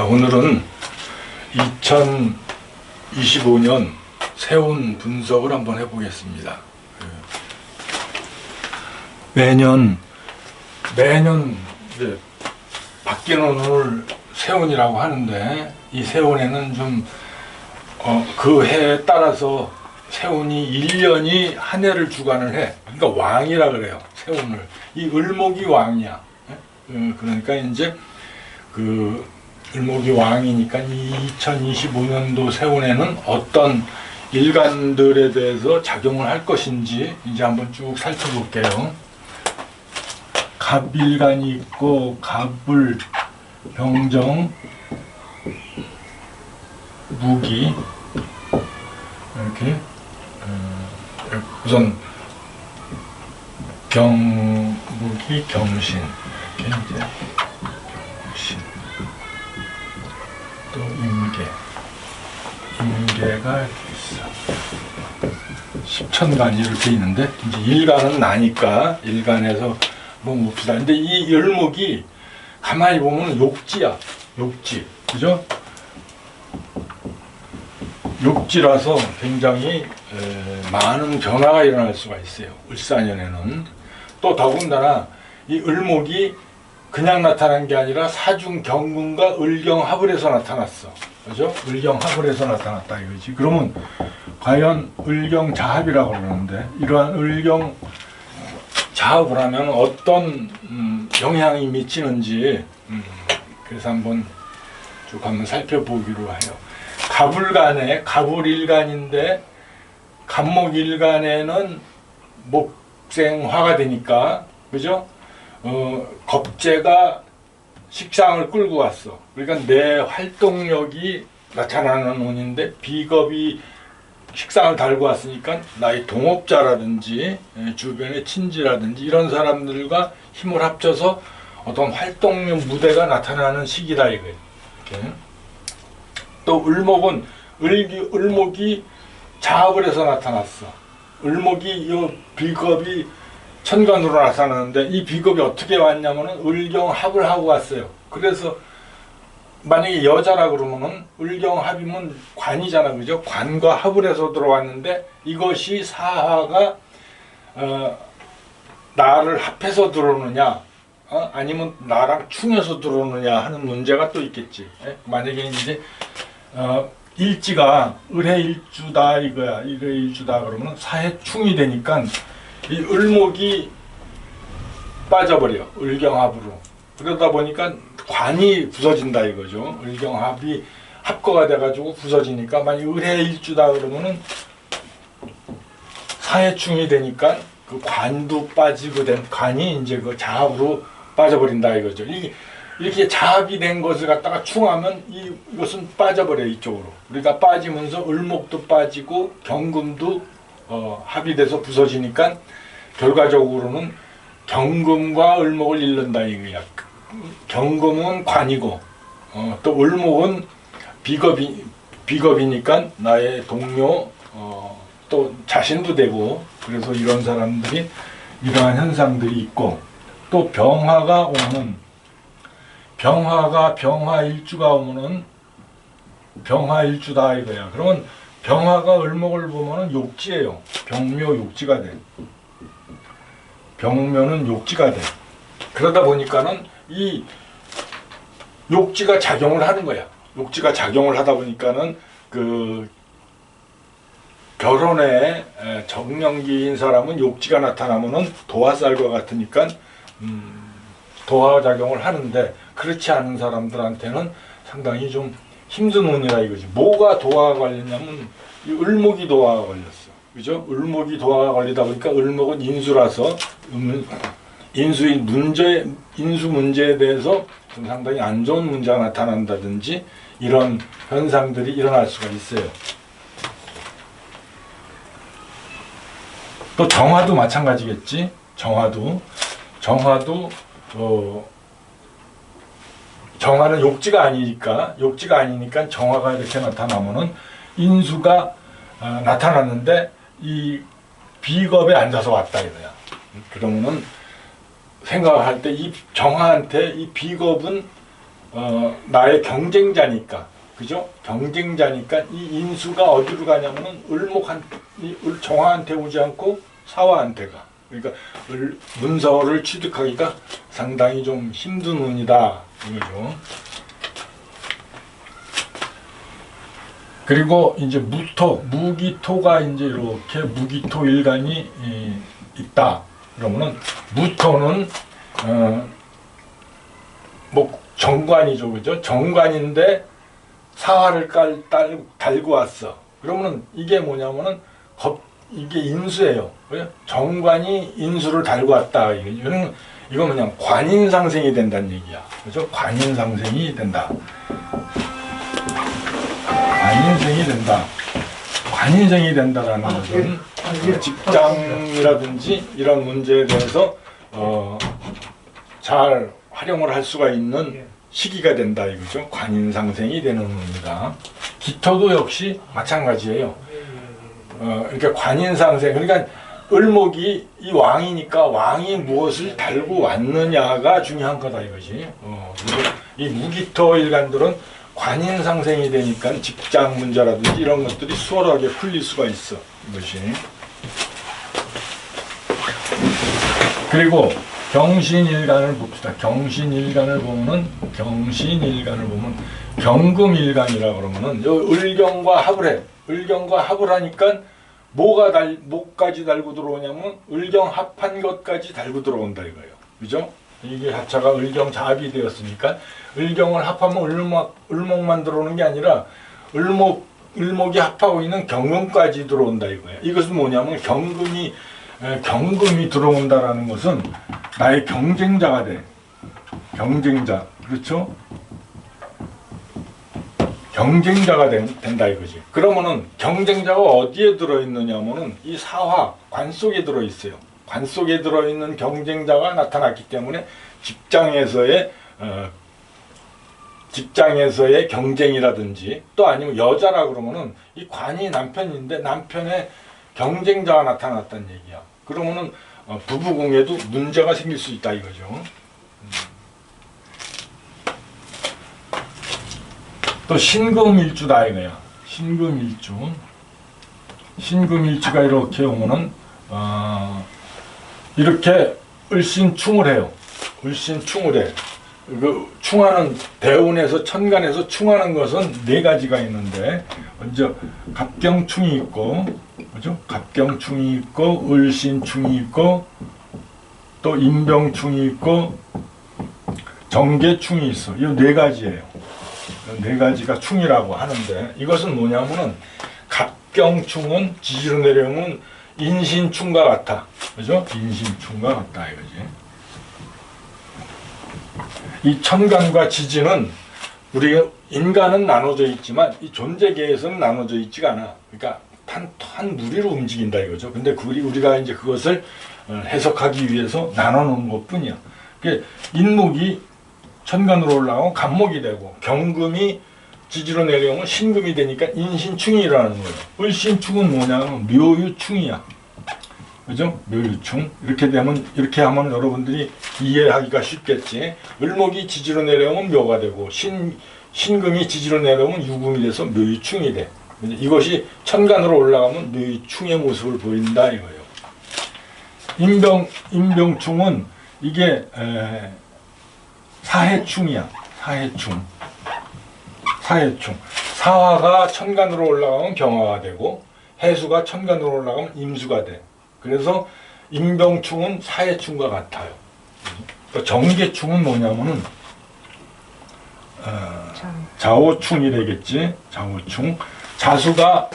자, 오늘은 2025년 세운 분석을 한번 해보겠습니다. 매년 이제 바뀌는 운을 세운이라고 하는데, 이 세운에는 좀 그 해에 따라서 세운이 1년이 한 해를 주관을 해. 그러니까 왕이라 그래요. 세운을. 이 을목이 왕이야. 그러니까 이제 그 을목이 왕이니까 이 2025년도 세운에는 어떤 일간들에 대해서 작용을 할 것인지 이제 한번 쭉 살펴볼게요. 갑일간이 있고 갑을, 병정, 무기 이렇게 우선 병무기, 병신 이렇게 이제 병신 또 임계가 이렇게 있어. 십천간 이렇게 있는데 이제 일간은 나니까 일간에서 뭐 봅시다. 근데 이 열목이 가만히 보면 욕지야. 욕지. 그죠? 욕지라서 굉장히 많은 변화가 일어날 수가 있어요. 을사년에는. 또 더군다나 이 을목이 그냥 나타난 게 아니라 사중 경금과 을경합을 해서 나타났어. 그죠? 을경합을 해서 나타났다 이거지. 그러면 과연 을경자합이라고 그러는데, 이러한 을경자합을 하면 어떤 영향이 미치는지 그래서 한번 쭉 한번 살펴보기로 해요. 갑을간에, 갑을일간인데 갑목일간에는 목생화가 되니까, 그죠? 겁재가 식상을 끌고 왔어. 그러니까 내 활동력이 나타나는 운인데, 비겁이 식상을 달고 왔으니까 나의 동업자라든지 주변의 친지라든지 이런 사람들과 힘을 합쳐서 어떤 활동력 무대가 나타나는 시기다 이거예요. 이렇게. 또 을목은 을목이 자합을 해서 나타났어. 을목이 이 비겁이 천간으로 나타나는데, 이 비겁이 어떻게 왔냐면은 을경합을 하고 왔어요. 그래서 만약에 여자라 그러면은 을경합이면 관이잖아, 그죠? 관과 합을 해서 들어왔는데, 이것이 사화가 나를 합해서 들어오느냐, 아니면 나랑 충해서 들어오느냐 하는 문제가 또 있겠지. 만약에 이제 일지가 을해일주다 이거야. 을해일주다 그러면 사해충이 되니까 이 을목이 빠져버려. 을경합으로. 그러다 보니까 관이 부서진다 이거죠. 을경합이 합거가 돼가지고 부서지니까, 만약 을해일주다 그러면은 사해충이 되니까 그 관도 빠지고 된 관이 이제 그 자합으로 빠져버린다 이거죠. 이렇게 자합이 된 것을 갖다가 충하면 이것은 빠져버려 이쪽으로. 그러니까 빠지면서 을목도 빠지고 경금도 합이 돼서 부서지니까 결과적으로는 경금과 을목을 잃는다 이거야. 경금은 관이고 또 을목은 비겁이니까 나의 동료 또 자신도 되고, 그래서 이런 사람들이 이러한 현상들이 있고, 또 병화가 오면은 병화일주가 오면은 병화일주다 이거야. 그러면 병화가 을목을 보면은 욕지예요. 병묘 욕지가 돼. 병묘는 욕지가 돼. 그러다 보니까는 이 욕지가 작용을 하는 거야. 욕지가 작용을 하다 보니까는 그 결혼에 정년기인 사람은 욕지가 나타나면은 도화살과 같으니까 도화 작용을 하는데, 그렇지 않은 사람들한테는 상당히 좀 힘든 운이라 이거지. 뭐가 도화가 걸렸냐면 이 을목이 도화가 걸렸어. 그죠? 을목이 도화가 걸리다 보니까, 을목은 인수라서 인수 문제에 대해서 좀 상당히 안 좋은 문제가 나타난다든지 이런 현상들이 일어날 수가 있어요. 또 정화도 마찬가지겠지. 정화는 욕지가 아니니까 정화가 이렇게 나타나면은 인수가 나타났는데 이 비겁에 앉아서 왔다 이거야. 그러면은 생각할 때 이 정화한테 이 비겁은 나의 경쟁자니까, 그죠? 경쟁자니까 이 인수가 어디로 가냐면은 정화한테 오지 않고 사화한테 가. 그러니까 문서를 취득하기가 상당히 좀 힘든 운이다 이거죠. 그리고 이제 무기토가 이제 이렇게 무기토 일간이 있다. 그러면은 무토는 뭐 정관이죠, 그죠? 정관인데 사화를 달고 왔어. 그러면은 이게 뭐냐면은 이게 인수예요. 그죠? 정관이 인수를 달고 왔다. 이거 그냥 관인상생이 된다는 얘기야. 그죠? 관인상생이 된다. 관인생이 된다. 관인생이 된다라는 것은 직장이라든지 이런 문제에 대해서 잘 활용을 할 수가 있는 시기가 된다 이거죠. 관인상생이 되는 겁니다. 기토도 역시 마찬가지예요. 이렇게 관인상생, 그러니까 을목이 이 왕이니까 왕이 무엇을 달고 왔느냐가 중요한 거다 이거지. 이 무기토 일간들은 관인상생이 되니까 직장 문제라든지 이런 것들이 수월하게 풀릴 수가 있어 이것이. 그리고 경신일간을 봅시다. 경신일간을 보면 경금일간이라 그러면은 을경과 합을 해. 을경과 합을 하니까 뭐까지 달고 들어오냐면 을경 합한 것까지 달고 들어온다 이거예요. 그죠? 이게 하차가 을경 자합이 되었으니까 을경을 합하면 을목만 들어오는 게 아니라 을목이 합하고 있는 경금까지 들어온다 이거예요. 이것은 뭐냐면 경금이 들어온다라는 것은 나의 경쟁자가 돼. 경쟁자. 그렇죠? 경쟁자가 된다 이거지. 그러면은 경쟁자가 어디에 들어있느냐면은 이 사화, 관 속에 들어있어요. 관 속에 들어있는 경쟁자가 나타났기 때문에 직장에서의 경쟁이라든지 또 아니면 여자라 그러면은 이 관이 남편인데 남편의 경쟁자가 나타났다는 얘기야. 그러면은 부부궁에도 문제가 생길 수 있다 이거죠. 또 신금일주다 이거야. 신금일주가 이렇게 오면은 이렇게 을신충을 해요. 을신충을 해. 그 충하는 대운에서 천간에서 충하는 것은 네 가지가 있는데 먼저 갑경충이 있고, 그죠? 갑경충이 있고, 을신충이 있고, 또 임병충이 있고, 정계충이 있어. 이 네 가지예요. 네 가지가 충이라고 하는데 이것은 뭐냐면은 갑경충은 지지로 내려오면 인신충과 같아. 그죠? 인신충과 같다 이거지. 이 천간과 지지는 우리 인간은 나눠져 있지만 이 존재계에서는 나눠져 있지가 않아. 그러니까 한 무리로 움직인다 이거죠. 근데 우리가 이제 그것을 해석하기 위해서 나눠 놓은 것뿐이야. 인목이 천간으로 올라가면 간목이 되고 경금이 지지로 내려오면 신금이 되니까 인신충이라는 거예요. 을신충은 뭐냐면 묘유충이야. 그죠? 묘유충. 이렇게 하면 여러분들이 이해하기가 쉽겠지. 을목이 지지로 내려오면 묘가 되고 신금이 지지로 내려오면 유금이 돼서 묘유충이 돼. 이것이 천간으로 올라가면 묘유충의 모습을 보인다 이거예요. 임병충은 이게 사해충이야. 사해충. 사화가 천간으로 올라가면 병화가 되고 해수가 천간으로 올라가면 임수가 돼. 그래서 임병충은 사해충과 같아요. 정계충은 뭐냐면은 자오충이 되겠지. 자오충. 자수가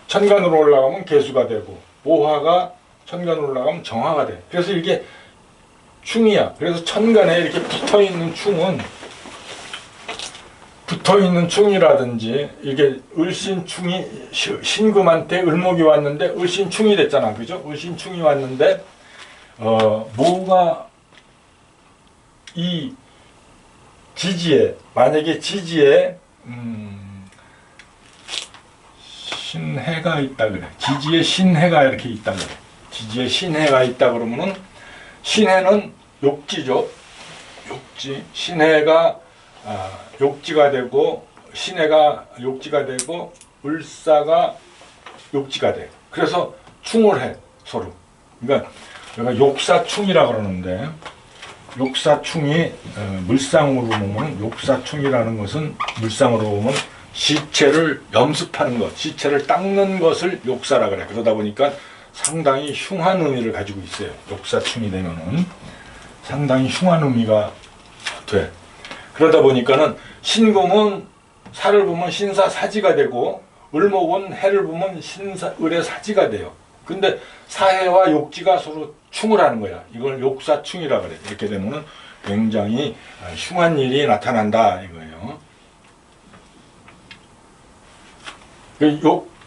천간으로 올라가면 개수가 되고 모화가 천간으로 올라가면 정화가 돼. 그래서 이게 충이야. 그래서 천간에 이렇게 붙어있는 충이라든지 이게 을신충이 신금한테 을목이 왔는데 을신충이 됐잖아. 그죠? 을신충이 왔는데 뭐가 이 지지에 만약에 신해가 있다 그래. 지지에 신해가 이렇게 있다 그래. 지지에 신해가 있다 그러면은 신해는 욕지죠. 욕지. 신해가 욕지가 되고 신해가 욕지가 되고 을사가 욕지가 돼. 그래서 충을 해 서로. 그러니까 여기가 욕사충이라 그러는데 욕사충이 물상으로 보면 욕사충이라는 것은 물상으로 보면 시체를 염습하는 것, 시체를 닦는 것을 욕사라 그래. 그러다 보니까 상당히 흉한 의미를 가지고 있어요. 욕사충이 되면은 상당히 흉한 의미가 돼. 그러다 보니까는 신금은 사를 보면 신사사지가 되고 을목은 해를 보면 을의 사지가 돼요. 근데 사해와 욕지가 서로 충을 하는 거야. 이걸 욕사충이라 그래. 이렇게 되면은 굉장히 흉한 일이 나타난다 이거예요.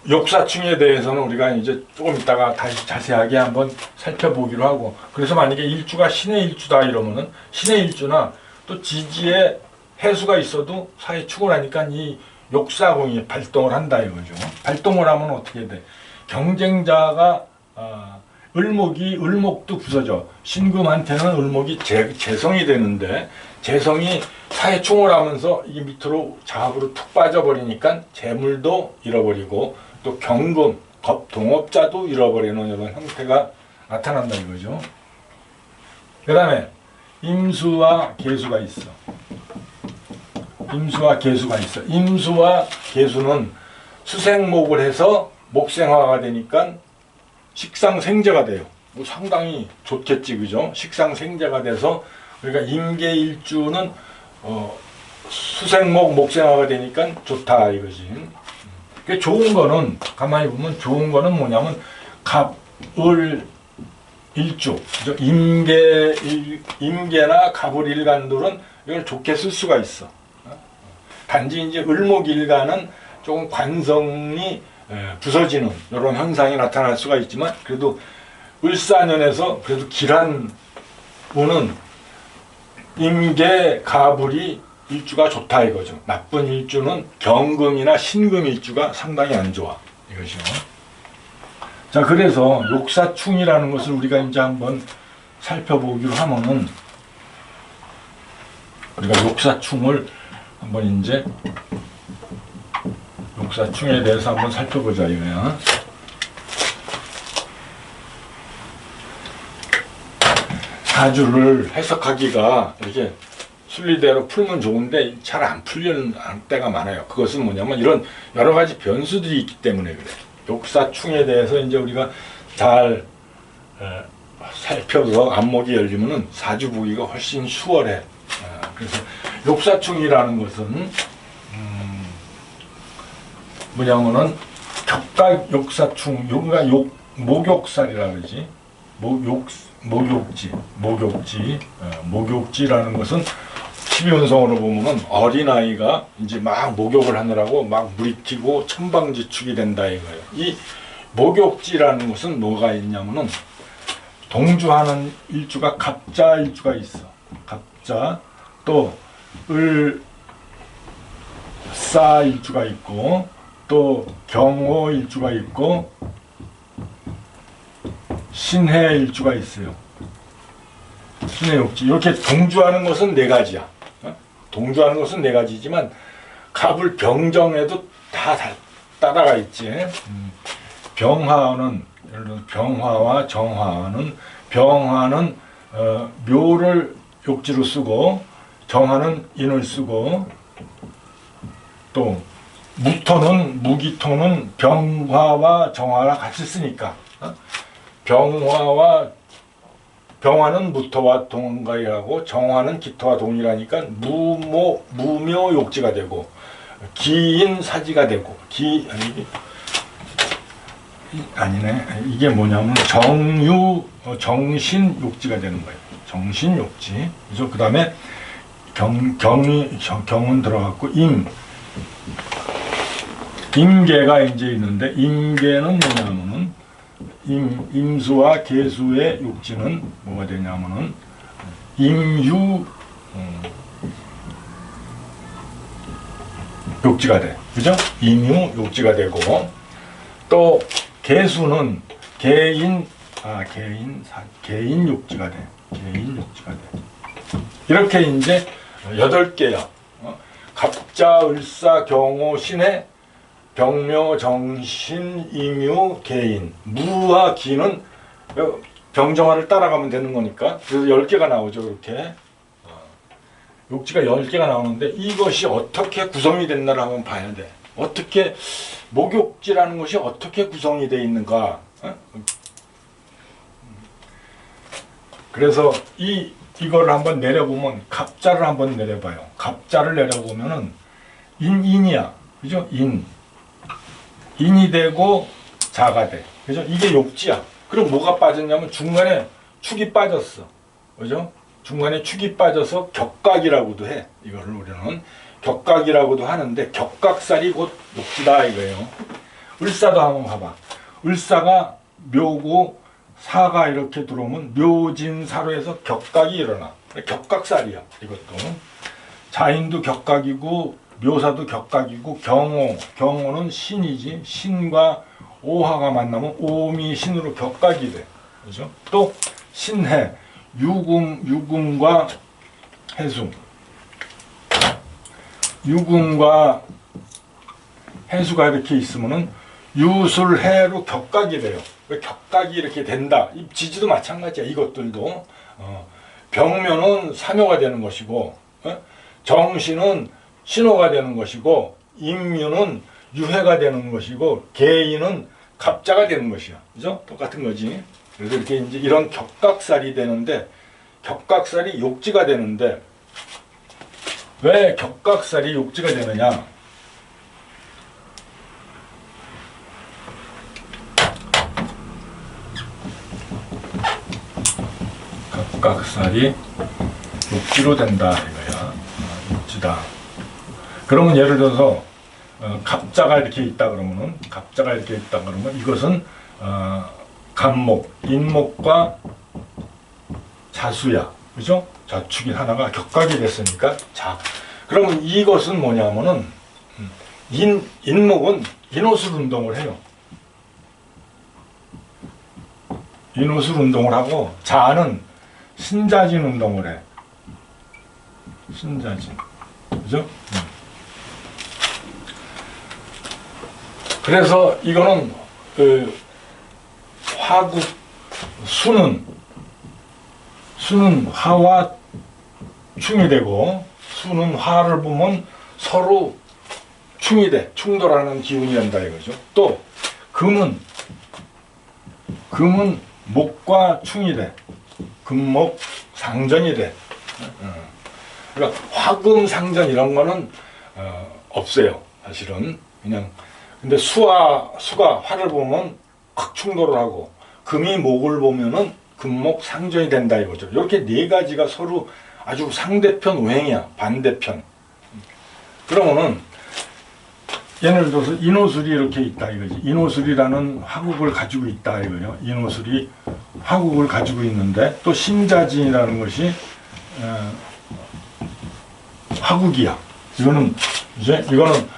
욕사충에 대해서는 우리가 이제 조금 이따가 다시 자세하게 한번 살펴보기로 하고, 그래서 만약에 일주가 신의 일주다 이러면은 신의 일주나 또 지지에 해수가 있어도 사해 충을 하니까 이 욕사공이 발동을 한다 이거죠. 발동을 하면 어떻게 돼? 경쟁자가 을목도 부서져. 신금한테는 을목이 재성이 되는데 재성이 사해 충을 하면서 이게 밑으로 자합으로 툭 빠져버리니까 재물도 잃어버리고 또 경금, 동업자도 잃어버리는 이런 형태가 나타난다 이거죠. 그 다음에 임수와 계수가 있어. 임수와 계수가 있어. 임수와 계수는 수생목을 해서 목생화가 되니까 식상생재가 돼요. 뭐 상당히 좋겠지, 그죠? 식상생재가 돼서 그러니까 임계일주는 수생목 목생화가 되니까 좋다 이거지. 그 좋은 거는 가만히 보면 좋은 거는 뭐냐면 갑을 일주, 임계나 갑을 일간들은 이걸 좋게 쓸 수가 있어. 단지 이제 을목일간은 조금 관성이 부서지는 이런 현상이 나타날 수가 있지만 그래도 을사년에서 그래도 길한 운은 임계 가불이 일주가 좋다 이거죠. 나쁜 일주는 경금이나 신금 일주가 상당히 안 좋아 이것이요. 자, 그래서 욕사충이라는 것을 우리가 이제 한번 살펴보기로 하면은 우리가 욕사충을 한번 이제 욕사충에 대해서 한번 살펴보자 이거야. 사주를 해석하기가 이렇게 순리대로 풀면 좋은데 잘 안 풀리는 때가 많아요. 그것은 뭐냐면 이런 여러 가지 변수들이 있기 때문에 그래. 욕사충에 대해서 이제 우리가 잘 살펴서 안목이 열리면은 사주 보기가 훨씬 수월해. 그래서 욕사충이라는 것은 뭐냐면은 격각 욕사충, 여기가 목욕살이라 그러지. 목욕지라는 것은 12운성으로 보면은 어린아이가 이제 막 목욕을 하느라고 막 물이 튀고 천방지축이 된다 이거예요. 이 목욕지라는 것은 뭐가 있냐면은 동주하는 일주가 갑자 일주가 있어. 갑자, 또 을사 일주가 있고, 또 경호 일주가 있고, 신해 일주가 있어요. 신해 욕지. 이렇게 동주하는 것은 네 가지야. 동주하는 것은 네 가지지만 갑을 병정에도 다 따라가 있지. 병화는 예를 들어 병화와 정화는 병화는 묘를 욕지로 쓰고 정화는 인을 쓰고, 또 무기토는 병화와 정화가 같이 쓰니까 병화는 무토와 동가이하고 정화는 기토와 동이라니까 무묘 욕지가 되고 기인 사지가 되고 이게 뭐냐면 정신 욕지가 되는 거예요. 정신 욕지. 그래서 그 다음에 경은 들어갔고 임계가 이제 있는데 임계는 뭐냐면은 임수와 계수의 욕지는 뭐가 되냐면은 임유 욕지가 돼. 그죠? 임유 욕지가 되고, 또 계수는 개인 욕지가 돼. 개인 욕지가 돼. 이렇게 이제 8개야. 갑자, 을사, 경호, 신해, 병묘, 정신, 임유, 개인. 무와 기는 병정화를 따라가면 되는 거니까. 그래서 10개가 나오죠. 이렇게. 욕지가 10개가 나오는데 이것이 어떻게 구성이 됐나를 한번 봐야 돼. 어떻게 목욕지라는 것이 어떻게 구성이 되어 있는가. 그래서 이걸 한번 내려보면 갑자를 한번 내려봐요. 갑자를 내려보면은 인이야. 그죠? 인이 되고 자가 돼. 그죠? 이게 욕지야. 그럼 뭐가 빠졌냐면 중간에 축이 빠졌어. 그죠? 중간에 축이 빠져서 격각이라고도 해. 이거를 우리는 격각이라고도 하는데 격각살이 곧 욕지다 이거예요. 을사도 한번 봐봐. 을사가 묘고 사가 이렇게 들어오면 묘진사로 해서 격각이 일어나. 격각살이야. 이것도. 자인도 격각이고 묘사도 격각이고 경호는 신이지. 신과 오화가 만나면 오미 신으로 격각이 돼. 그죠? 또 신해 유금과 해수. 유금과 해수가 이렇게 있으면은 유술해로 격각이 돼요. 격각이 이렇게 된다. 이 지지도 마찬가지야. 이것들도 병묘는 삼효가 되는 것이고, 정신은 신호가 되는 것이고, 임유는 유해가 되는 것이고, 개인은 갑자가 되는 것이야. 그죠? 똑같은 거지. 그래서 이렇게 이제 이런 격각살이 되는데, 격각살이 욕지가 되는데, 왜 격각살이 욕지가 되느냐? 격각살이 욕지로 된다 이거야. 욕지다. 그러면 예를 들어서 갑자가 이렇게 있다 그러면은 이것은 간목, 인목과 자수야. 그죠? 자축이 하나가 격각이 됐으니까 자. 그러면 이것은 뭐냐면은 인목은 인호술 운동을 해요. 인호술 운동을 하고 자는 신자진 운동을 해. 신자진. 그죠? 그래서 이거는 화국 수는 화와 충이 되고 수는 화를 보면 서로 충이 돼. 충돌하는 기운이 된다 이거죠. 또 금은 목과 충이 돼. 금목 상전이 돼. 그러니까 화금 상전 이런 거는 없어요. 사실은 그냥 근데 수가 화를 보면 확 충돌을 하고 금이 목을 보면은 금목 상전이 된다 이거죠. 이렇게 네 가지가 서로 아주 상대편 우행이야. 반대편. 그러면은 예를 들어서 인호술이 이렇게 있다 이거지. 인호술이라는 화국을 가지고 있다 이거예요. 인호술이 화국을 가지고 있는데 또 신자진이라는 것이 화국이야. 이거는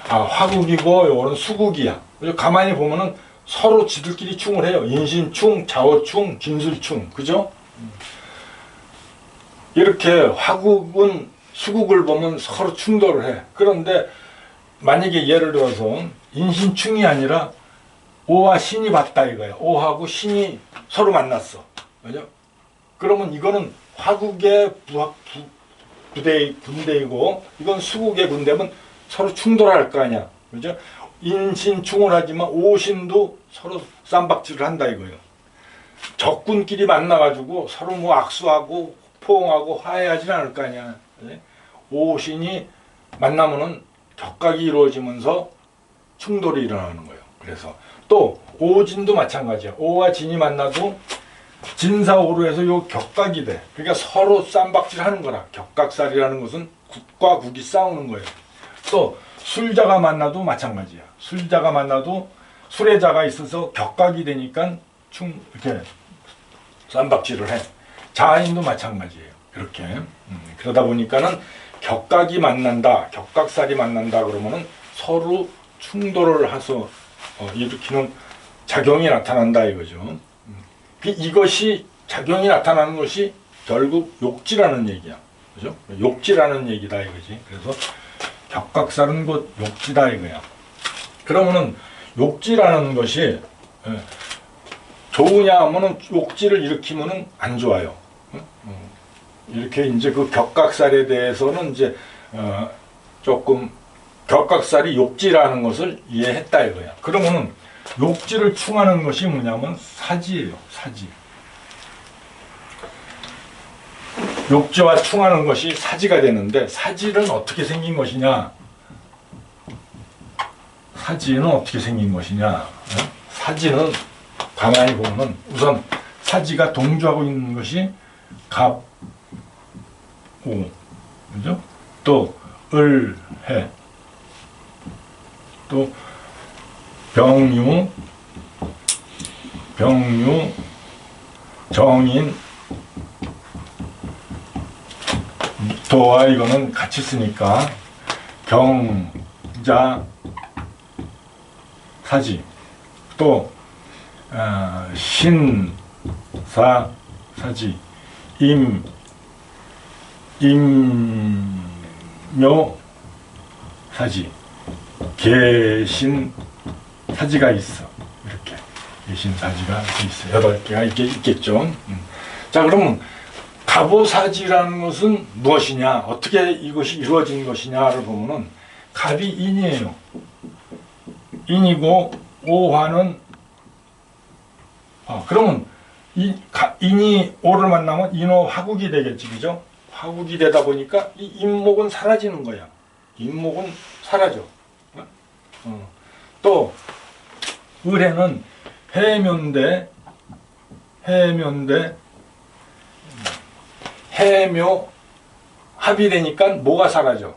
화국이고 이거는 수국이야. 가만히 보면은 서로 지들끼리 충을 해요. 인신충, 자어충, 진술충, 그죠? 이렇게 화국은 수국을 보면 서로 충돌을 해. 그런데 만약에 예를 들어서 인신충이 아니라 오와 신이 봤다 이거야. 오하고 신이 서로 만났어. 그죠? 그러면 이거는 화국의 군대이고 이건 수국의 군대면 서로 충돌할 거 아니야. 그죠? 인신충을 하지만 오신도 서로 쌈박질을 한다 이거예요. 적군끼리 만나가지고 서로 뭐 악수하고 포옹하고 화해하지 않을 거 아니야. 오신이 만나면은 격각이 이루어지면서 충돌이 일어나는 거예요. 그래서 또 오진도 마찬가지야. 오와 진이 만나도 진사오로해서 요 격각이 돼. 그러니까 서로 쌈박질 하는 거라. 격각살이라는 것은 국과 국이 싸우는 거예요. 또 술자가 만나도 마찬가지야. 술자가 만나도 술래자가 있어서 격각이 되니까 이렇게 쌈박질을 해. 자인도 마찬가지예요. 이렇게. 그러다 보니까는 격각이 만난다, 격각살이 만난다 그러면은 서로 충돌을 해서 일으키는 작용이 나타난다 이거죠. 이것이 작용이 나타나는 것이 결국 욕지라는 얘기야. 그죠? 욕지라는 얘기다 이거지. 그래서 격각살은 곧 욕지다 이거야. 그러면은 욕지라는 것이 좋으냐 하면은 욕지를 일으키면은 안 좋아요. 이렇게 이제 그 격각살에 대해서는 이제 조금 격각살이 욕지라는 것을 이해했다 이거야. 그러면은 욕지를 충하는 것이 뭐냐면 사지예요. 사지. 욕지와 충하는 것이 사지가 되는데 사지는 어떻게 생긴 것이냐? 사지는 어떻게 생긴 것이냐? 사지는 가만히 보면 우선 사지가 동조하고 있는 것이 갑, 오, 그죠? 또 을, 해, 또 병유, 정인, 도와 이거는 같이 쓰니까 경자, 사지, 또 신사, 사지, 임묘, 사지, 계신, 사지가 있어. 이렇게 계신 사지가 있어. 8개가 있겠죠. 자, 그러면 갑오사지라는 것은 무엇이냐? 어떻게 이것이 이루어진 것이냐를 보면은 갑이 인이에요. 인이고 오화는 그러면 인이 오를 만나면 인오 화국이 되겠지, 그죠? 화국이 되다 보니까 이 인목은 사라지는 거야. 인목은 사라져. 또 을해는 해묘 합이 되니까 뭐가 사라져?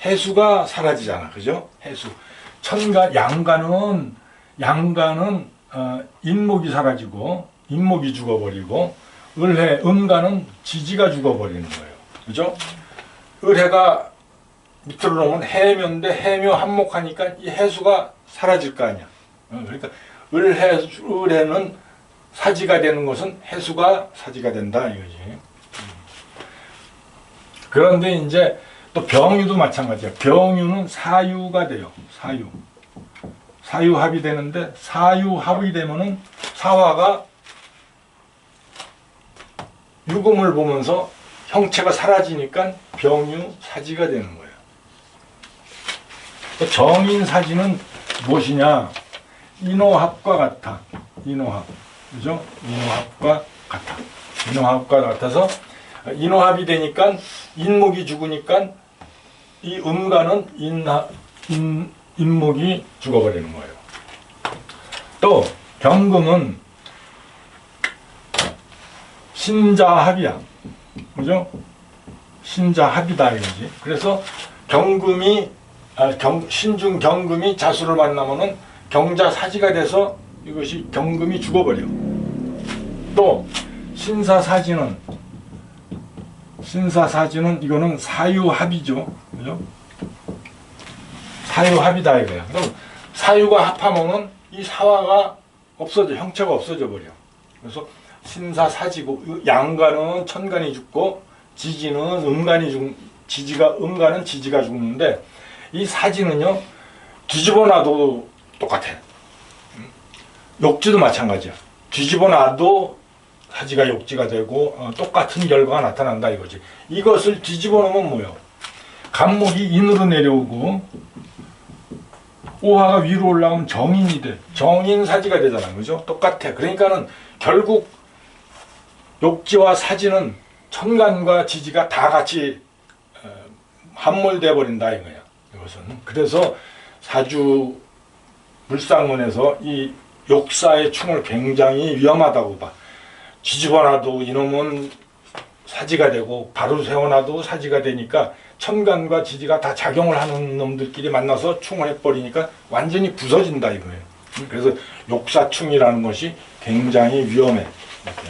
해수가 사라지잖아, 그죠? 해수. 천가 양가는 인목이 사라지고 인목이 죽어버리고 을해 음가는 지지가 죽어버리는 거예요, 그죠? 을해가 밑으로 놓으면 해묘인데 해묘 한목하니까 이 해수가 사라질 거 아니야. 그러니까 을해는 사지가 되는 것은 해수가 사지가 된다 이거지. 그런데 이제 또 병유도 마찬가지야. 병유는 사유가 돼요. 사유합이 되는데 사유합이 되면은 사화가 유금을 보면서 형체가 사라지니까 병유 사지가 되는 거예요. 정인 사지는 무엇이냐? 인호합과 같아. 인호합. 그죠? 인호합과 같아. 인호합과 같아서 인호합이 되니까 인목이 죽으니까 이 음가는 인목이 죽어버리는 거예요. 또 경금은 신자합이야. 그죠? 신자합이다 이거지. 그래서 경금이 신중 경금이 자수를 만나면은 경자사지가 돼서 이것이 경금이 죽어버려. 또 신사사지는 이거는 사유합이죠. 그죠? 사유합이다 이거야. 그럼 사유가 합하면은 이 사화가 없어져, 형체가 없어져 버려. 그래서 신사사지고 양간은 천간이 죽고 지지는 음간은 지지가 죽는데 이 사지는요 뒤집어 놔도 똑같아. 욕지도 마찬가지야. 뒤집어 놔도 사지가 욕지가 되고 똑같은 결과가 나타난다 이거지. 이것을 뒤집어 놓으면 뭐예요? 간목이 인으로 내려오고 오화가 위로 올라오면 정인이 돼. 정인사지가 되잖아. 그죠? 똑같아. 그러니까는 결국 욕지와 사지는 천간과 지지가 다 같이 함몰돼 버린다 이거야. 이것은. 그래서 사주 물상문에서 이 욕사의 충을 굉장히 위험하다고 봐. 뒤집어놔도 이놈은 사지가 되고 바로 세워놔도 사지가 되니까 천간과 지지가 다 작용을 하는 놈들끼리 만나서 충을 해버리니까 완전히 부서진다 이거예요. 그래서 욕사충이라는 것이 굉장히 위험해. 이렇게.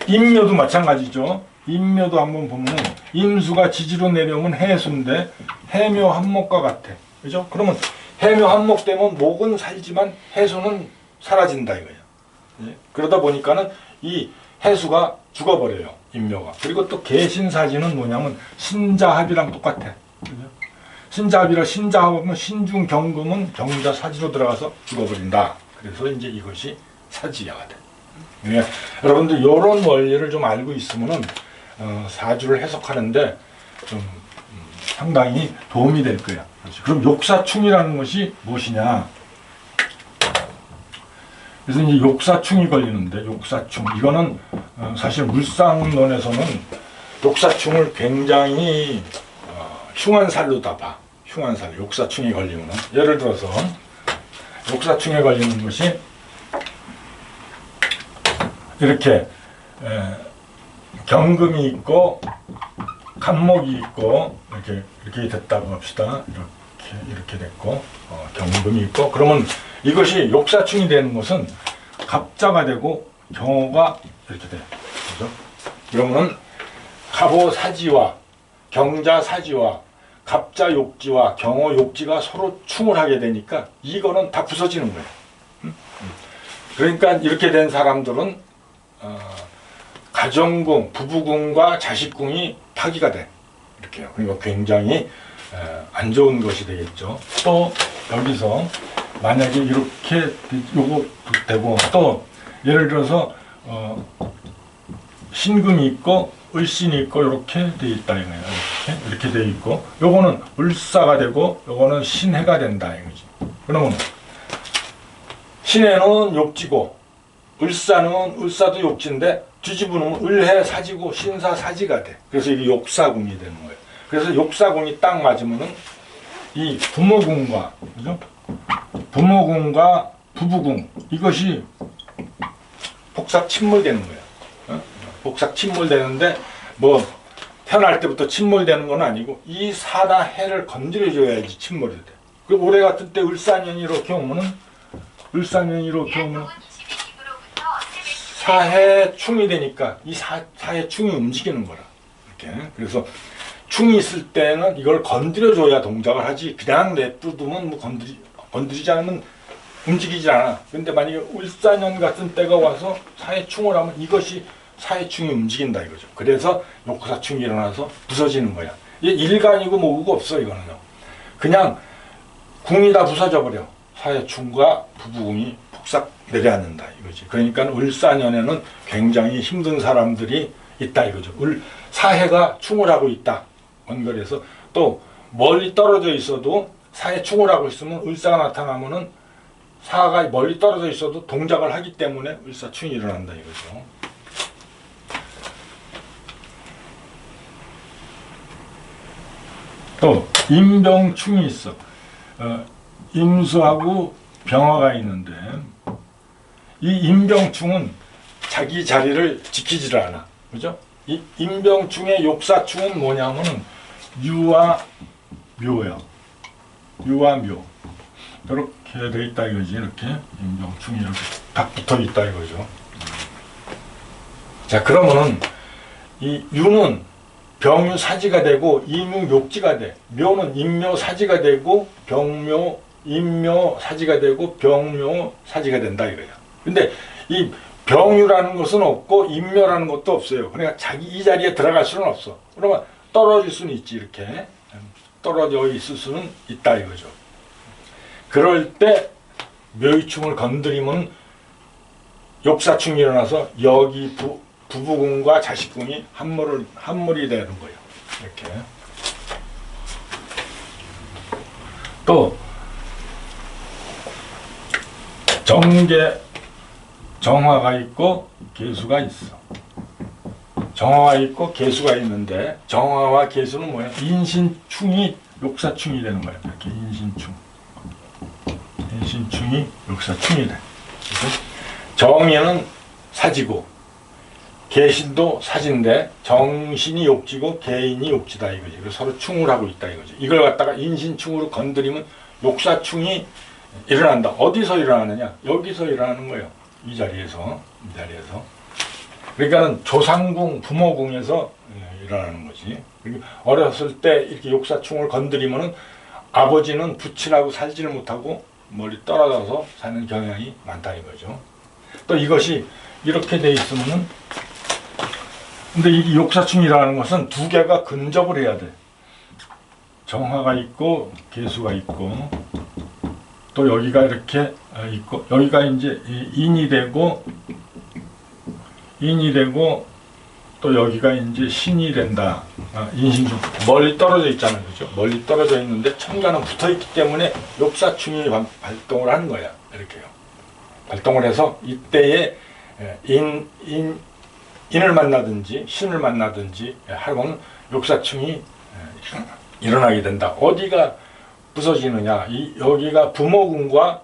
임묘도 마찬가지죠. 임묘도 한번 보면 임수가 지지로 내려오면 해수인데 해묘 한목과 같아. 그죠? 그러면 해묘 한목 되면 목은 살지만 해수는 사라진다 이거예요. 예? 그러다 보니까는 이 해수가 죽어버려요. 인묘가. 그리고 또 계신사지는 뭐냐면 신자합이랑 똑같아. 그죠? 신자합이라 신자합은 신중 경금은 경자 사지로 들어가서 죽어버린다. 그래서 이제 이것이 사지야가 돼. 예. 여러분들 이런 원리를 좀 알고 있으면은 사주를 해석하는데 좀 상당히 도움이 될 거야. 그렇지. 그럼 욕사충이라는 것이 무엇이냐? 그래서 이제 욕사충이 걸리는데, 욕사충 이거는 사실 물상론에서는 욕사충을 굉장히 흉한 살로 다 봐. 흉한 살, 욕사충이 걸리면은 예를 들어서 욕사충에 걸리는 것이 이렇게 경금이 있고 간목이 있고 이렇게 됐다고 합시다. 이렇게 됐고 경금이 있고 그러면 이것이 욕사충이 되는 것은 갑자가 되고 경호가 이렇게 돼. 그죠? 그러면은 갑오사지와 경자사지와 갑자욕지와 경호욕지가 서로 충을 하게 되니까 이거는 다 부서지는 거예요. 그러니까 이렇게 된 사람들은 가정궁, 부부궁과 자식궁이 파기가 돼. 이렇게요. 그러니까 굉장히 안 좋은 것이 되겠죠. 또 여기서 만약에 이렇게 요거 되고 또 예를 들어서 신금이 있고 을신이 있고 이렇게 돼 있다 이거예요. 이렇게 돼 있고 요거는 을사가 되고 요거는 신해가 된다 이거지. 그러면 신해는 욕지고 을사도 욕지인데 뒤집으면 을해 사지고 신사 사지가 돼. 그래서 이게 욕사궁이 되는 거예요. 그래서 욕사궁이 딱 맞으면은 이 부모궁과 그죠? 부모궁과 부부궁 이것이 복삭 침몰되는 거예요. 복삭 침몰되는데 뭐 태어날 때부터 침몰되는 건 아니고 이 사나 해를 건드려줘야지 침몰이 돼. 그 올해 같은 때 을사년이 이렇게 오면은 사해충이 되니까 이 사해충이 움직이는 거라. 이렇게. 그래서 충이 있을 때는 이걸 건드려줘야 동작을 하지 그냥 냅두면 뭐 건드리지 않으면 움직이지 않아. 근데 만약에 을사년 같은 때가 와서 사해충을 하면 이것이 사해충이 움직인다 이거죠. 그래서 욕사충이 일어나서 부서지는 거야. 이게 일간이고 뭐고 없어 이거는요. 그냥 궁이 다 부서져 버려. 사해충과 부부궁이 폭삭 내려앉는다 이거지. 그러니까 을사년에는 굉장히 힘든 사람들이 있다 이거죠. 사해가 충을 하고 있다. 원거리에서 또 멀리 떨어져 있어도 사해 충을 하고 있으면 을사가 나타나면은 사가 멀리 떨어져 있어도 동작을 하기 때문에 을사충이 일어난다 이거죠. 또 임병충이 있어. 임수하고 병화가 있는데 이 임병충은 자기 자리를 지키지를 않아. 그죠? 이 임병충의 욕사충은 뭐냐면은 유와 묘야. 유와 묘. 이렇게 돼 있다 이거지. 이렇게 임병충이 이렇게 딱 붙어 있다 이거죠. 자, 그러면은 이 유는 병유 사지가 되고 임유 욕지가 돼. 묘는 임묘 사지가 되고 병묘 임묘 사지가 되고 병묘 사지가 된다 이거야. 근데 이 병유라는 것은 없고 임묘라는 것도 없어요. 그러니까 자기 이 자리에 들어갈 수는 없어. 그러면 떨어질 수는 있지. 이렇게 떨어져 있을 수는 있다 이거죠. 그럴 때 묘유충을 건드리면 욕사충이 일어나서 여기 부부궁과 자식궁이 한물이 되는 거예요. 이렇게. 또 정화가 있고 계수가 있어. 정화가 있고 계수가 있는데 정화와 계수는 뭐야? 인신충이 욕사충이 되는 거야. 이렇게 인신충이 욕사충이 돼. 그래서 정의는 사지고 계신도 사지인데 정신이 욕지고 개인이 욕지다 이거지. 그래서 서로 충을 하고 있다 이거지. 이걸 갖다가 인신충으로 건드리면 욕사충이 일어난다. 어디서 일어나느냐? 여기서 일어나는 거예요. 이 자리에서. 그러니까는 조상궁, 부모궁에서 일어나는 거지. 어렸을 때 이렇게 욕사충을 건드리면은 아버지는 부친하고 살지를 못하고 멀리 떨어져서 사는 경향이 많다 이거죠. 또 이것이 이렇게 돼 있으면은 근데 이 욕사충이라는 것은 두 개가 근접을 해야 돼. 정화가 있고 계수가 있고 또 여기가 이렇게 있고 여기가 이제 인이 되고 또 여기가 이제 신이 된다. 인신중 멀리 떨어져 있잖아요, 그죠? 멀리 떨어져 있는데 천간은 붙어 있기 때문에 욕사충이 발동을 하는 거야. 이렇게요. 발동을 해서 이때에 인을 만나든지 신을 만나든지 하면 욕사충이 일어나게 된다. 어디가 부서지느냐? 여기가 부모궁과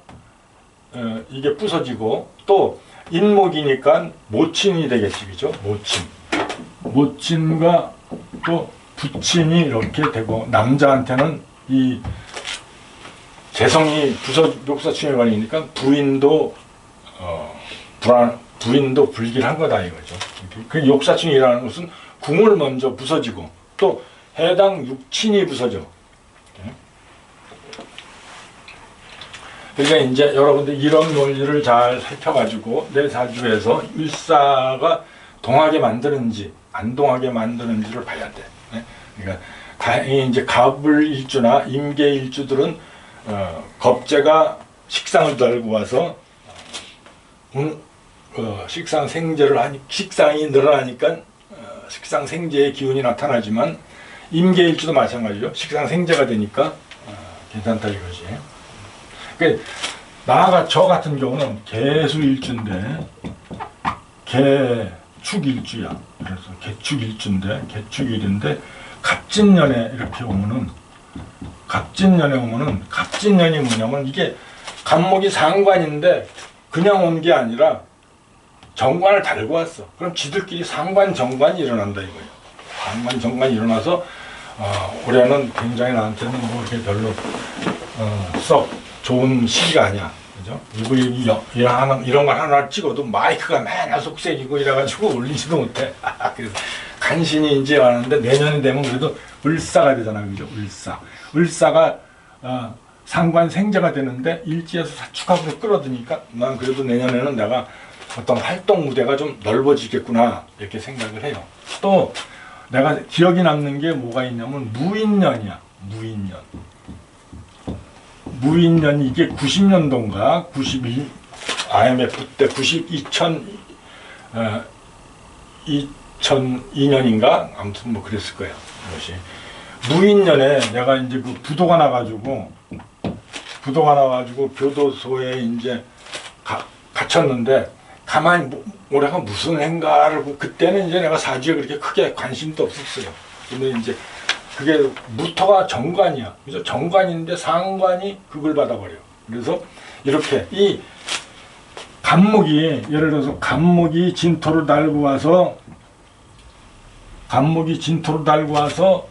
이게 부서지고 또 인목이니까 모친이 되겠지, 그죠? 모친과 또 부친이 이렇게 되고 남자한테는 이 재성이 욕사충에 걸리니까 부인도 불길한 거다 이거죠. 그 욕사충이라는 것은 궁을 먼저 부서지고 또 해당 육친이 부서져. 그러니까 이제 여러분들 이런 논리를 잘 살펴가지고 내 사주에서 일사가 동하게 만드는지 안 동하게 만드는지를 봐야 돼. 그러니까 다행히 이제 갑을일주나 임계일주들은 겁재가 식상을 달고 와서 식상이 늘어나니까 식상생재의 기운이 나타나지만 임계일주도 마찬가지죠. 식상생재가 되니까 괜찮다 이거지. 그러니까 나아가 저 같은 경우는 개수일주인데 개축일주야. 그래서 개축일인데 갑진년에 이렇게 오면은 갑진년이 뭐냐면 이게 갑목이 상관인데 그냥 온 게 아니라 정관을 달고 왔어. 그럼 지들끼리 상관 정관이 일어난다 이거예요. 상관 정관이 일어나서 올해는 굉장히 나한테는 뭐 이렇게 별로 썩 좋은 시기가 아니야. 그죠? 이런 걸 하나 찍어도 마이크가 맨날 속색이고 이래가지고 올리지도 못해. 그래서 간신히 이제 왔는데 내년이 되면 그래도 을사가 되잖아. 그죠? 을사가 상관 생재가 되는데 일지에서 사축하고 끌어드니까 난 그래도 내년에는 내가 어떤 활동 무대가 좀 넓어지겠구나 이렇게 생각을 해요. 또 내가 기억이 남는 게 뭐가 있냐면 무인년이야. 무인년 이게 90년도인가 91 IMF 때 2002년인가 아무튼 뭐 그랬을 거예요. 이것이 무인년에 내가 이제 그 부도가 나가지고 교도소에 이제 갇혔는데 가만히 올해가 무슨 행가를 그때는 이제 내가 사주에 그렇게 크게 관심도 없었어요. 근데 이제 그게 무토가 정관이야. 그래서 정관인데 상관이 극을 받아버려. 그래서 이렇게 이 갑목이 예를 들어서 갑목이 진토를 달고 와서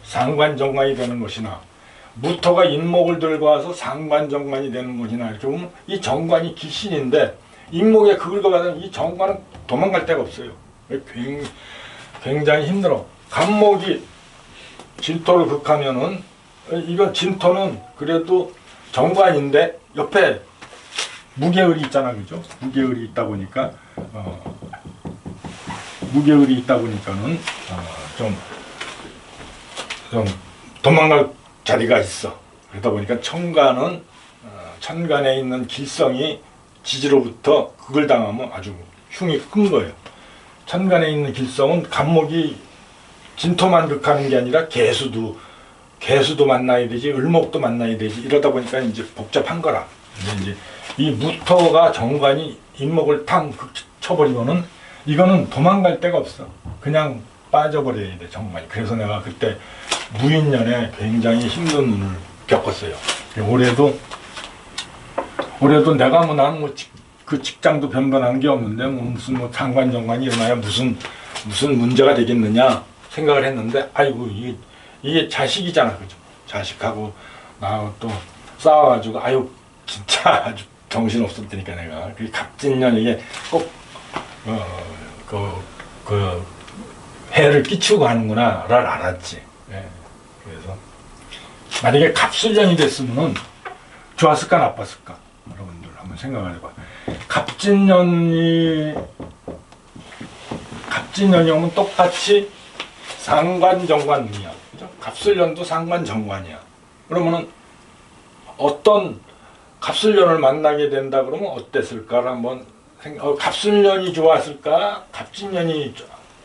상관 정관이 되는 것이나 무토가 인목을 들고 와서 상관 정관이 되는 것이나 이렇게 보면 이 정관이 기신인데 인목에 극을 받으면 이 정관은 도망갈 데가 없어요. 굉장히 힘들어. 갑목이 진토를 극하면은 이건 진토는 그래도 정관인데 옆에 무게을이 있잖아, 그죠? 무게을이 있다 보니까는 좀 도망갈 자리가 있어. 그러다 보니까 천간에 있는 길성이 지지로부터 극을 당하면 아주 흉이 큰 거예요. 천간에 있는 길성은 갑목이 진토만 극하는 게 아니라 개수도 만나야 되지, 을목도 만나야 되지. 이러다 보니까 이제 복잡한 거라. 이제 이 무토가 정관이 인목을 탕 쳐버리면은 이거는 도망갈 데가 없어. 그냥 빠져버려야 돼, 정관이. 그래서 내가 그때 무인년에 굉장히 힘든 운을 겪었어요. 올해도 내가 나는 그 직장도 변변한 게 없는데 무슨 상관 정관이 일어나야 무슨 문제가 되겠느냐 생각을 했는데 아이고 이게 자식이잖아, 그죠? 자식하고 나하고 또 싸워가지고 아유 진짜 아주 정신 없었다니까 내가. 그 갑진년 이게 꼭 그 해를 끼치고 가는구나를 알았지. 예. 그래서 만약에 갑술년이 됐으면은 좋았을까 나빴을까 여러분들 한번 생각을 해봐. 갑진년이 오면 똑같이 상관정관이야. 그죠? 갑술년도 상관정관이야. 그러면은 어떤 갑술년을 만나게 된다 그러면 어땠을까를 한번 갑술년이 좋았을까? 갑진년이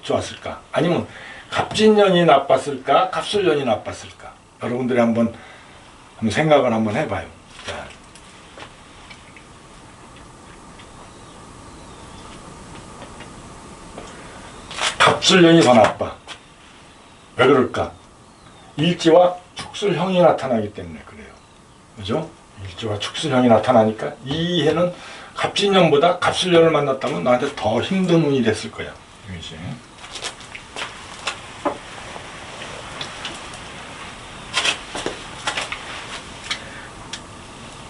좋았을까? 아니면 갑진년이 나빴을까? 갑술년이 나빴을까? 여러분들이 한번 생각을 한번 해봐요. 자. 갑술년이 더 나빠. 왜 그럴까? 일지와 축술형이 나타나기 때문에 그래요. 그죠? 일지와 축술형이 나타나니까 이 해는 갑진년보다 갑술년을 만났다면 나한테 더 힘든 운이 됐을 거야. 이것이.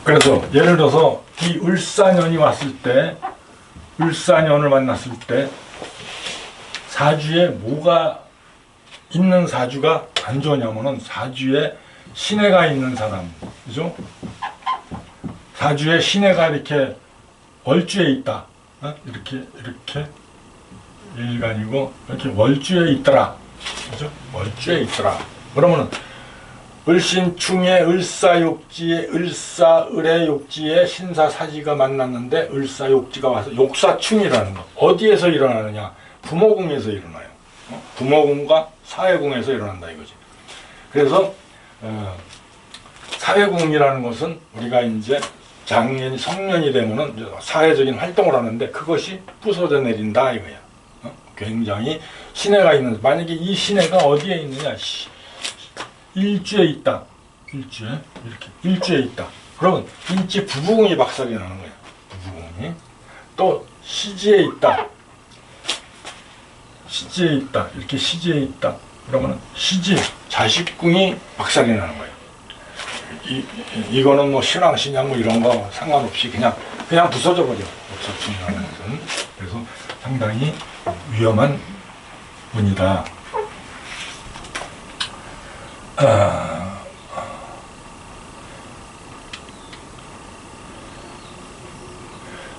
그래서 예를 들어서 이 을사년이 왔을 때, 을사년을 만났을 때 사주에 뭐가 있는 사주가 안 좋냐면은 사주에 신해가 있는 사람, 그죠? 사주에 신해가 이렇게 월주에 있다. 이렇게 일간이고 이렇게 월주에 있더라. 그죠? 월주에 있더라. 그러면은 을신충의 을사욕지에 을사을의 욕지에 신사사지가 만났는데 을사욕지가 와서 욕사충이라는 거. 어디에서 일어나느냐? 부모궁에서 일어나요. 부모궁과 사회궁에서 일어난다 이거지. 그래서 사회궁이라는 것은 우리가 이제 장년이 성년이 되면은 사회적인 활동을 하는데 그것이 부서져 내린다 이거야. 굉장히 신해가 있는, 만약에 이 신해가 어디에 있느냐? 일주에 있다. 일주에 이렇게 일주에 있다. 그러면 인지 부부궁이 박살이 나는 거야. 부부궁이. 또 시지에 있다. 시지에 있다. 이렇게 시지에 있다. 그러면 시지 자식궁이 박살이 나는 거야. 이거는 뭐 신앙 신양 뭐 이런 거 상관없이 그냥 부서져 버려. 역사충이라는 것은. 그래서 상당히 위험한 운이다.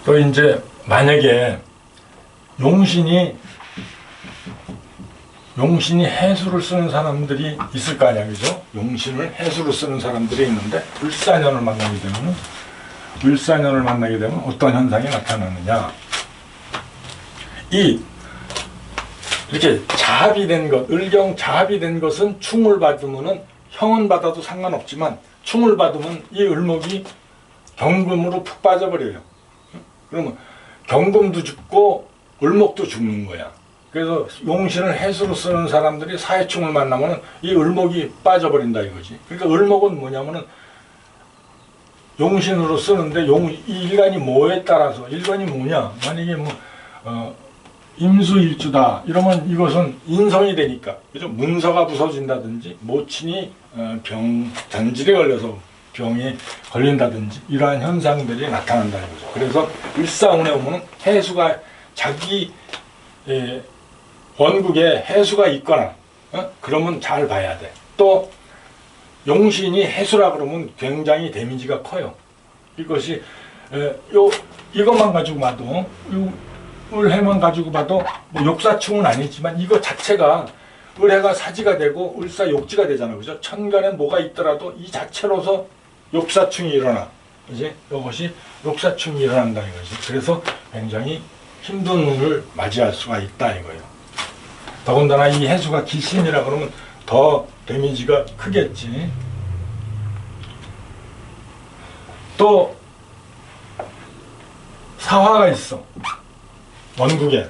또 이제 만약에 용신이 해수를 쓰는 사람들이 있을 거 아니야, 그죠? 용신을 해수로 쓰는 사람들이 있는데 을사년을 만나게 되면 어떤 현상이 나타나느냐? 이렇게 자합이 된 것, 을경 자합이 된 것은 충을 받으면은 형은 받아도 상관없지만 충을 받으면 이 을목이 경금으로 푹 빠져버려요. 그러면 경금도 죽고 을목도 죽는 거야. 그래서 용신을 해수로 쓰는 사람들이 사해충을 만나면은 이 을목이 빠져버린다 이거지. 그러니까 을목은 뭐냐면은 용신으로 쓰는데 이 일간이 뭐에 따라서 일간이 뭐냐? 만약에 임수일주다 이러면 이것은 인성이 되니까, 그죠? 문서가 부서진다든지 모친이 전질에 걸려서 병이 걸린다든지 이러한 현상들이 나타난다는 거죠. 그래서 일사운에 오면은 해수가 자기 원국에 해수가 있거나 그러면 잘 봐야 돼. 또 용신이 해수라 그러면 굉장히 데미지가 커요. 이것이 이것만 가지고 봐도 을해만 가지고 봐도 뭐 욕사충은 아니지만 이거 자체가 을해가 사지가 되고 을사 욕지가 되잖아, 그죠? 천간에 뭐가 있더라도 이 자체로서 욕사충이 일어나. 이제 이것이 욕사충이 일어난다 이거지. 그래서 굉장히 힘든 운을 맞이할 수가 있다 이거예요. 더군다나 이 해수가 기신이라 그러면 더 데미지가 크겠지. 또 사화가 있어. 원국에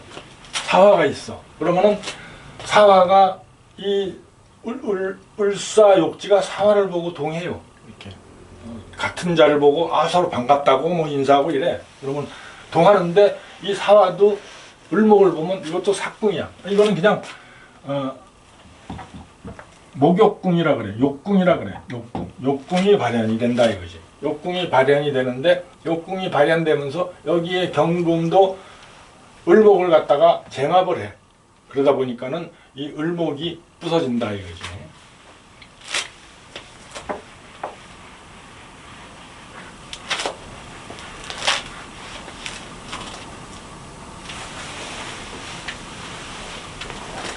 사화가 있어. 그러면은 사화가 이 을사욕지가 사화를 보고 동해요. 이렇게 같은 자를 보고 서로 반갑다고 뭐 인사하고 이래. 그러면 동하는데 이 사화도 을목을 보면 이것도 삭궁이야. 이거는 그냥 목욕궁이라 그래. 욕궁이라 그래. 욕궁이 발현이 된다 이거지. 욕궁이 발현이 되는데 욕궁이 발현되면서 여기에 경금도 을목을 갖다가 쟁합을 해. 그러다 보니까는 이 을목이 부서진다 이거지.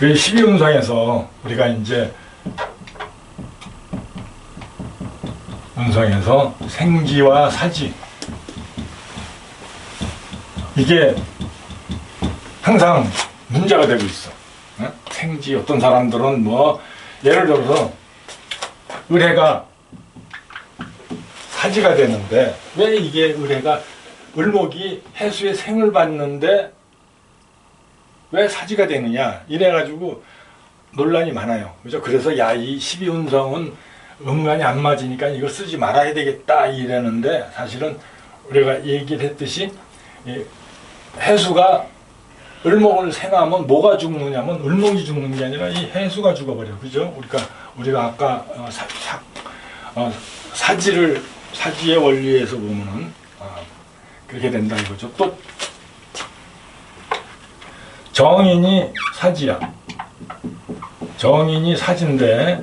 그 12운성에서 우리가 이제 운성에서 생지와 사지, 이게 항상 문제가 되고 있어. 생지, 어떤 사람들은 뭐 예를 들어서 을해가 사지가 되는데 왜 이게 을해가, 을목이 해수의 생을 받는데 왜 사지가 되느냐 이래가지고 논란이 많아요. 그죠? 그래서 야, 이 12운성은 음간이 안 맞으니까 이거 쓰지 말아야 되겠다 이랬는데, 사실은 우리가 얘기를 했듯이 해수가 을목을 생하면 뭐가 죽느냐면 을목이 죽는 게 아니라 이 해수가 죽어버려. 그죠? 우리가 아까 사지의 원리에서 보면은 그렇게 된다 이거죠. 또 정인이 사지야. 정인이 사지인데,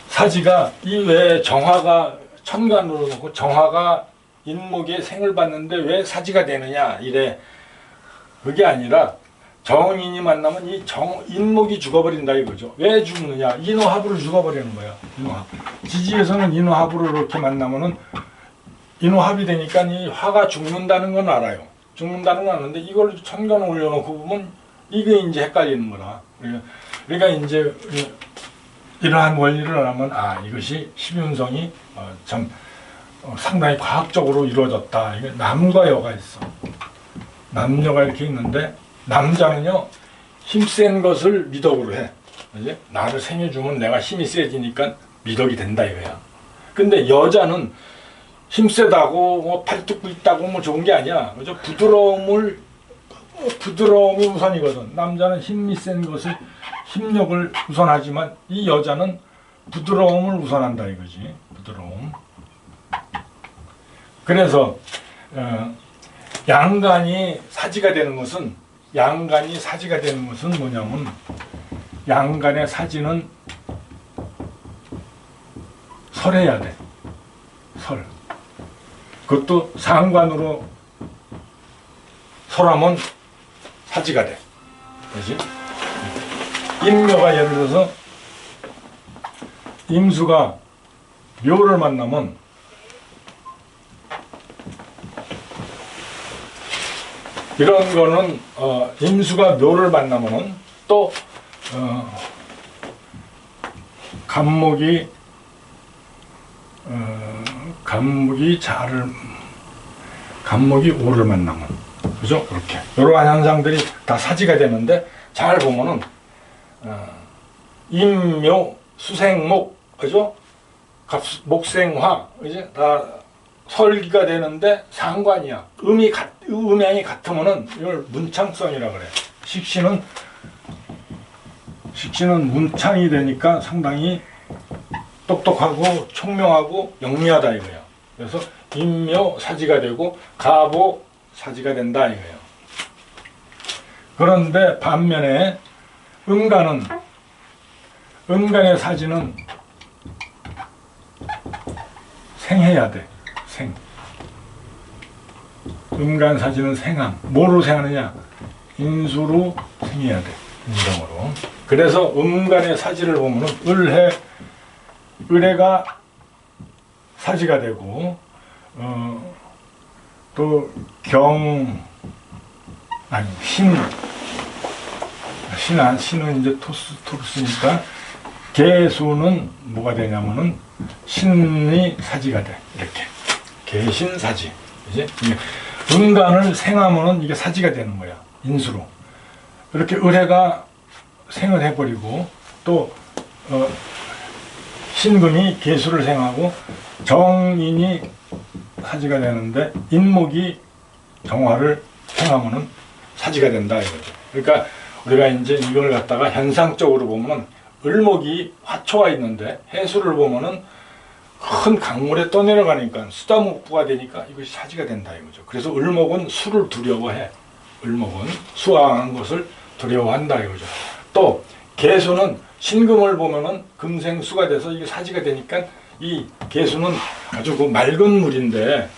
사지가 이 왜 정화가 천간으로 놓고 정화가 인목의 생을 받는데 왜 사지가 되느냐 이래. 그게 아니라 정인이 만나면 이 인목이 죽어버린다 이거죠. 왜 죽느냐? 인호합으로 죽어버리는 거야. 인호합. 지지에서는 인호합으로 이렇게 만나면은 인호합이 되니까 이 화가 죽는다는 건 알아요. 죽는다는 건 아는데 이걸 천간을 올려놓고 보면 이게 이제 헷갈리는 거라. 그러니까 이제 이러한 원리를 알면 이것이 12운성이 참 상당히 과학적으로 이루어졌다. 이게 남과 여가 있어. 남녀가 이렇게 있는데, 남자는요 힘센 것을 미덕으로 해. 그치? 나를 생해주면 내가 힘이 세지니까 미덕이 된다 이거야. 근데 여자는 힘세다고 뭐 팔뚝 있다고 뭐 좋은 게 아니야. 그죠? 부드러움이 우선이거든. 남자는 힘이 센 것을, 힘력을 우선하지만 이 여자는 부드러움을 우선한다 이거지. 부드러움. 그래서 양간이 사지가 되는 것은 뭐냐면, 양간의 사지는 설해야 돼. 설. 그것도 상관으로 설하면 사지가 돼. 그렇지? 임묘가 예를 들어서 임수가 묘를 만나면 이런 거는 임수가 묘를 만나면은 또 간목이 오를 만나면, 그죠? 이렇게 이러한 현상들이 다 사지가 되는데, 잘 보면은 임묘, 수생목, 그죠? 목생화, 이제 다 설기가 되는데 상관이야. 음양이 같으면은 이걸 문창성이라 그래. 식신은 문창이 되니까 상당히 똑똑하고 총명하고 영리하다 이거야. 그래서 임묘 사지가 되고 가보 사지가 된다 이거예요. 그런데 반면에 음간의 사지는 생해야 돼. 생. 음간 사지는 생함. 뭐로 생하느냐? 인수로 생해야 돼. 인정으로. 그래서 음간의 사지를 보면은 을해가 사지가 되고, 또 신은 이제 토스니까 개수는 뭐가 되냐면은 신이 사지가 돼. 이렇게 개신사지. 이제 음간을 생하면은 이게 사지가 되는 거야. 인수로. 이렇게 을해가 생을 해버리고, 또 신금이 개수를 생하고 정인이 사지가 되는데, 인목이 정화를 생하면은 사지가 된다 이거죠. 그러니까 우리가 이제 이걸 갖다가 현상적으로 보면, 을목이 화초가 있는데 해수를 보면은 큰 강물에 떠내려가니까 수다목부가 되니까 이것이 사지가 된다 이거죠. 그래서 을목은 수를 두려워해. 을목은 수왕한 것을 두려워한다 이거죠. 또 개수는 신금을 보면은 금생수가 돼서 이게 사지가 되니까, 이 개수는 아주 그 맑은 물인데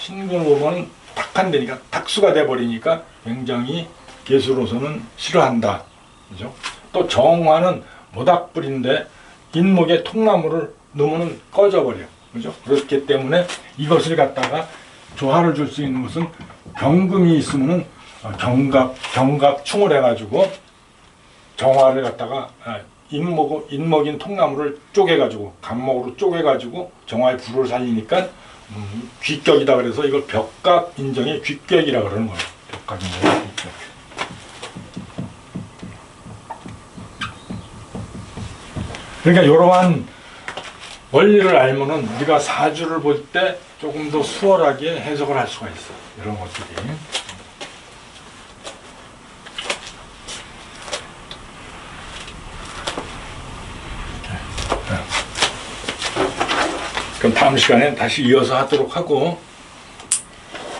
신금을 보면은 탁한 데니까 탁수가 돼 버리니까 굉장히 개수로서는 싫어한다 그죠? 또 정화는 모닥불인데 인목에 통나무를 넣으면 꺼져버려. 그죠? 그렇기 때문에 이것을 갖다가 조화를 줄 수 있는 것은 병금이 있으면은 경갑충을 해가지고 정화를 갖다가 인목인 통나무를 쪼개가지고 간목으로 쪼개가지고 정화의 불을 살리니까 귀격이다 그래서 이걸 벽각 인정의 귀격이라 그러는 거예요. 벽각 인정의 귀격. 그러니까 이러한 원리를 알면은 우리가 사주를 볼 때 조금 더 수월하게 해석을 할 수가 있어. 이런 것들이. 그럼 다음 시간에 다시 이어서 하도록 하고